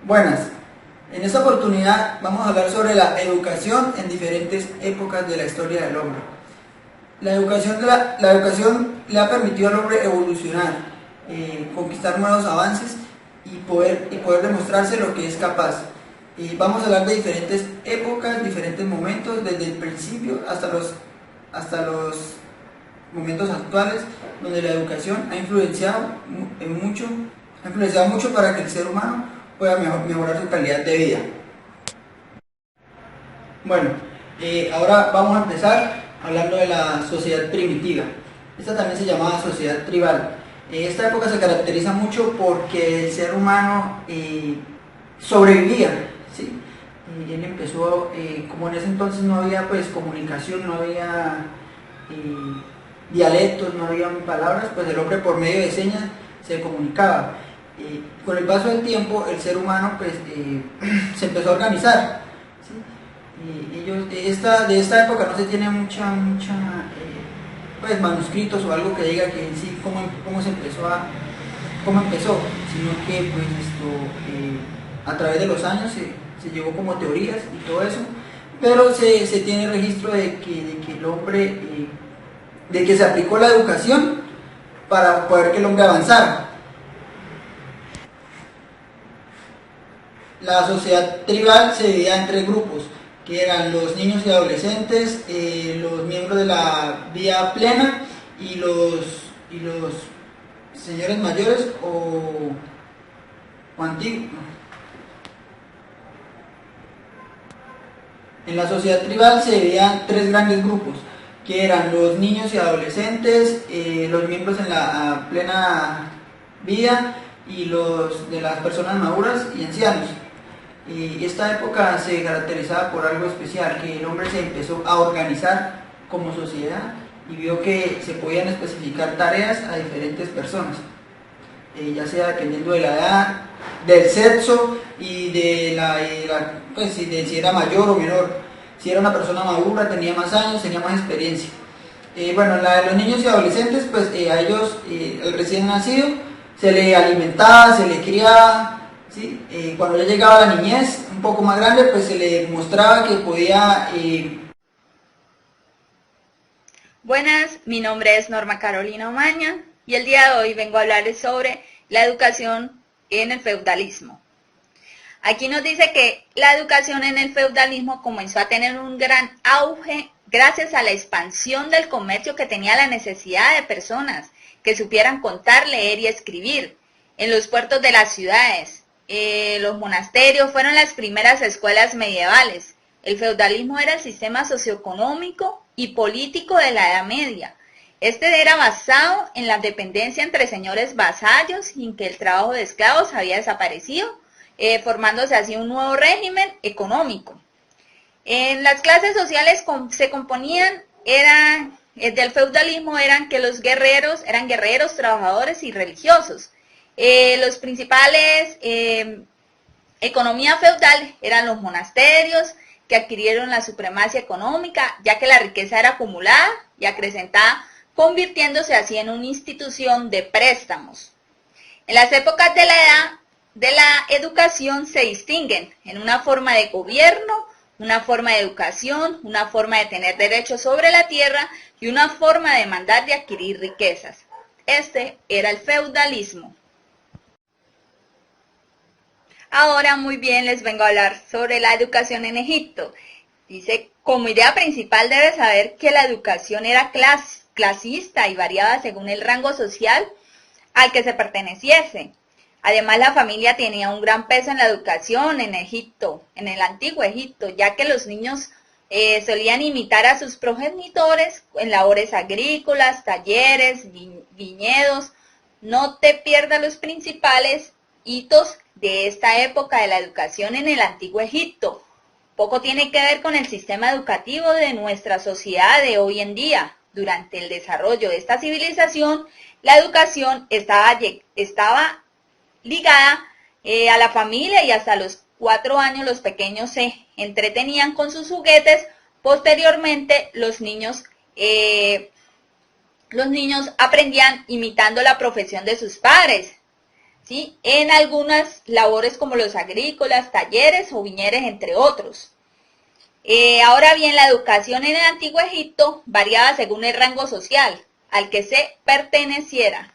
Buenas, en esta oportunidad vamos a hablar sobre la educación en diferentes épocas de la historia del hombre. La educación le ha permitido al hombre evolucionar, conquistar nuevos avances y poder demostrarse lo que es capaz. Vamos a hablar de diferentes épocas, diferentes momentos, desde el principio hasta los momentos actuales, donde la educación ha influenciado mucho para que el ser humano pueda mejorar su calidad de vida. Bueno, ahora vamos a empezar hablando de la sociedad primitiva. Esta también se llamaba sociedad tribal. Esta época se caracteriza mucho porque el ser humano sobrevivía, ¿sí? Él empezó, como en ese entonces no había pues comunicación, no había dialectos, no había palabras, pues el hombre por medio de señas se comunicaba. Con el paso del tiempo el ser humano pues se empezó a organizar, ¿sí? De esta época no se tiene pues manuscritos o algo que diga que en sí cómo empezó, sino que pues a través de los años se llevó como teorías y todo eso, pero se tiene registro de que el hombre, de que se aplicó la educación para poder que el hombre avanzara. La sociedad tribal se dividía en tres grupos, que eran los niños y adolescentes, los miembros de la vida plena y los señores mayores o antiguos. En la sociedad tribal se dividían tres grandes grupos, que eran los niños y adolescentes, los miembros en la plena vida y los de las personas maduras y ancianos. Esta época se caracterizaba por algo especial, que el hombre se empezó a organizar como sociedad y vio que se podían especificar tareas a diferentes personas, ya sea dependiendo de la edad, del sexo y pues, si era mayor o menor. Si era una persona madura, tenía más años, tenía más experiencia. Bueno, la de los niños y adolescentes, pues a ellos, el recién nacido, se le alimentaba, se le criaba, ¿sí? Cuando ya llegaba a la niñez, un poco más grande, pues se le mostraba que podía... Buenas, mi nombre es Norma Carolina Omaña y el día de hoy vengo a hablarles sobre la educación en el feudalismo. Aquí nos dice que la educación en el feudalismo comenzó a tener un gran auge gracias a la expansión del comercio, que tenía la necesidad de personas que supieran contar, leer y escribir en los puertos de las ciudades. Los monasterios fueron las primeras escuelas medievales. El feudalismo era el sistema socioeconómico y político de la Edad Media. Este era basado en la dependencia entre señores vasallos y en que el trabajo de esclavos había desaparecido, formándose así un nuevo régimen económico. En las clases sociales se componían, del feudalismo eran que los guerreros eran guerreros, trabajadores y religiosos. Los principales economía feudal eran los monasterios, que adquirieron la supremacia económica, ya que la riqueza era acumulada y acrecentada, convirtiéndose así en una institución de préstamos. En las épocas de la edad de la educación se distinguen en una forma de gobierno, una forma de educación, una forma de tener derechos sobre la tierra y una forma de mandar y adquirir riquezas. Este era el feudalismo. Ahora muy bien, les vengo a hablar sobre la educación en Egipto. Dice, como idea principal debes saber que la educación era clasista y variaba según el rango social al que se perteneciese. Además, la familia tenía un gran peso en la educación en Egipto, en el antiguo Egipto, ya que los niños solían imitar a sus progenitores en labores agrícolas, talleres, viñedos. No te pierdas los principales hitos de esta época de la educación en el antiguo Egipto. Poco tiene que ver con el sistema educativo de nuestra sociedad de hoy en día. Durante el desarrollo de esta civilización, la educación estaba ligada a la familia y hasta los 4 años los pequeños se entretenían con sus juguetes. Posteriormente, los niños aprendían imitando la profesión de sus padres. ¿sí? En algunas labores como los agrícolas, talleres o viñeres, entre otros. Ahora bien, la educación en el Antiguo Egipto variaba según el rango social al que se perteneciera.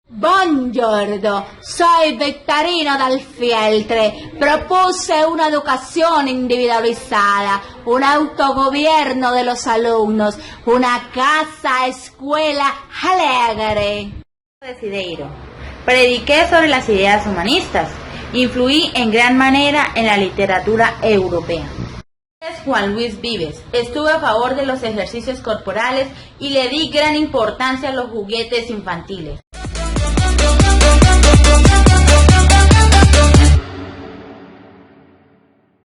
Buongiorno, soy Victorino dal Fieltre. Propuse una educación individualizada, un autogobierno de los alumnos, una casa escuela alegre. Desiderio. Prediqué sobre las ideas humanistas. Influí en gran manera en la literatura europea. Es Juan Luis Vives. Estuve a favor de los ejercicios corporales y le di gran importancia a los juguetes infantiles.